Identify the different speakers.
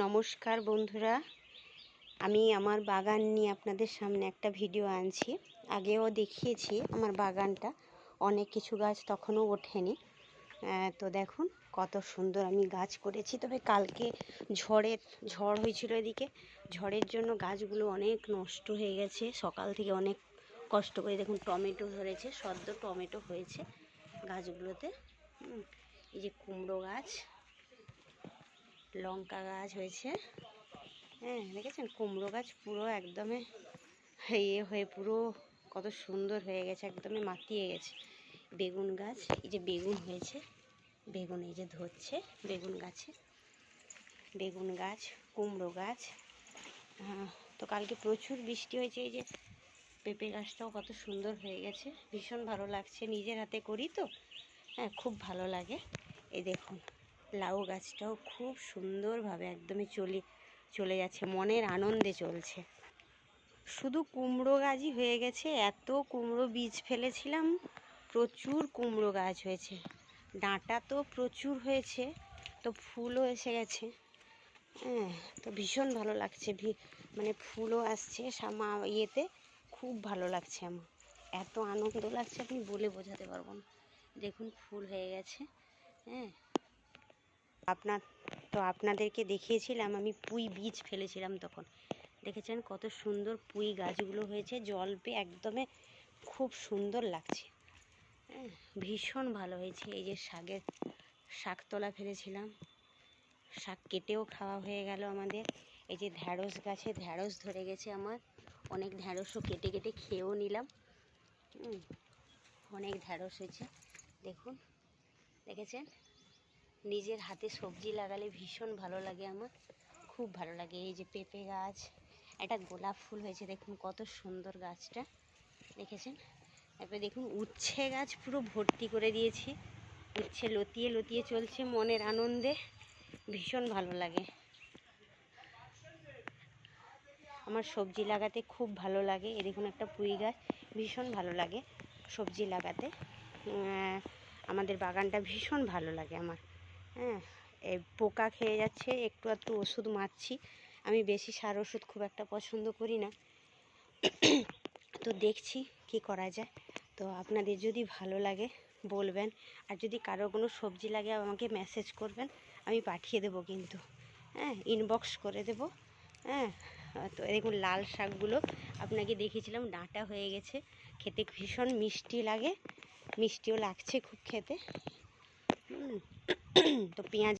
Speaker 1: নমস্কার বন্ধুরা, আমি আমার বাগান নিয়ে আপনাদের সামনে একটা ভিডিও আনছি। আগেও দেখিয়েছি আমার বাগানটা, অনেক কিছু গাছ তখনও ওঠেনি। তো দেখুন কত সুন্দর আমি গাছ করেছি। তবে কালকে ঝড় হয়েছিল এদিকে, ঝড়ের জন্য গাছগুলো অনেক নষ্ট হয়ে গেছে। সকাল থেকে অনেক কষ্ট করে দেখুন টমেটো ধরেছে, সদ্য টমেটো হয়েছে গাছগুলোতে। এই যে কুমড়ো গাছ, লঙ্কা গাছ হয়েছে। হ্যাঁ দেখেছেন, কুমড়ো গাছ পুরো একদমই হয়ে পুরো কত সুন্দর হয়ে গেছে, একদমই মাতিয়ে গেছে। বেগুন গাছ, এই যে বেগুন হয়েছে, বেগুন এই যে ধরছে বেগুন গাছে, বেগুন গাছ, কুমড়ো গাছ। তো কালকে প্রচুর বৃষ্টি হয়েছে। এই যে পেঁপে গাছটাও কত সুন্দর হয়ে গেছে, ভীষণ ভালো লাগছে। নিজের হাতে করি তো, হ্যাঁ খুব ভালো লাগে। এই দেখুন লাউ গাছটাও খুব সুন্দরভাবে একদমই চলে যাচ্ছে, মনের আনন্দে চলছে। শুধু কুমড়ো গাছই হয়ে গেছে, এত কুমড়ো বীজ ফেলেছিলাম, প্রচুর কুমড়ো গাছ হয়েছে। ডাঁটা তো প্রচুর হয়েছে, তো ফুলও এসে গেছে। হ্যাঁ, তো ভীষণ ভালো লাগছে, মানে ফুলও আসছে ইয়েতে, খুব ভালো লাগছে আমার, এত আনন্দ লাগছে আপনি বলে বোঝাতে পারবো না। দেখুন ফুল হয়ে গেছে। হ্যাঁ, আপনাদেরকে দেখিয়েছিলাম আমি পুঁই বীজ ফেলেছিলাম তখন, দেখেছেন কত সুন্দর পুঁই গাছগুলো হয়েছে, জল পেয়ে একদমই খুব সুন্দর লাগছে। হ্যাঁ, ভীষণ ভালো হয়েছে। এই যে শাকতলা ফেলেছিলাম, শাক কেটেও খাওয়া হয়ে গেল আমাদের। এই যে ঢ্যাঁড়স গাছে ঢ্যাঁড়স ধরে গেছে আমার, অনেক ঢ্যাঁড়সও কেটে কেটে খেয়েও নিলাম। অনেক ঢ্যাঁড়স হয়েছে দেখুন, দেখেছেন। নিজের হাতে সবজি লাগালে ভীষণ ভালো লাগে আমার, খুব ভালো লাগে। এই যে পেঁপে গাছ, একটা গোলাপ ফুল হয়েছে দেখুন কত সুন্দর গাছটা, দেখেছেন। তারপরে দেখুন উচ্ছে গাছ পুরো ভর্তি করে দিয়েছি, উচ্ছে লতিয়ে লতিয়ে চলছে মনের আনন্দে, ভীষণ ভালো লাগে। আমার সবজি লাগাতে খুব ভালো লাগে। এই দেখুন একটা পুঁই গাছ, ভীষণ ভালো লাগে সবজি লাগাতে। আমাদের বাগানটা ভীষণ ভালো লাগে আমার। হ্যাঁ, এই পোকা খেয়ে যাচ্ছে, একটু একটু ওষুধ মারছি। আমি বেশি সার ওষুধ খুব একটা পছন্দ করি না, তো দেখছি কি করা যায়। তো আপনাদের যদি ভালো লাগে বলবেন, আর যদি কারো কোনো সবজি লাগে আমাকে মেসেজ করবেন, আমি পাঠিয়ে দেবো কিন্তু। হ্যাঁ, ইনবক্স করে দেবো। হ্যাঁ, তো দেখুন লাল শাকগুলো আপনাকে দেখিয়েছিলাম, ডাঁটা হয়ে গেছে, খেতে ভীষণ মিষ্টি লাগে, মিষ্টিও লাগছে খুব খেতে। তো পেঁয়াজ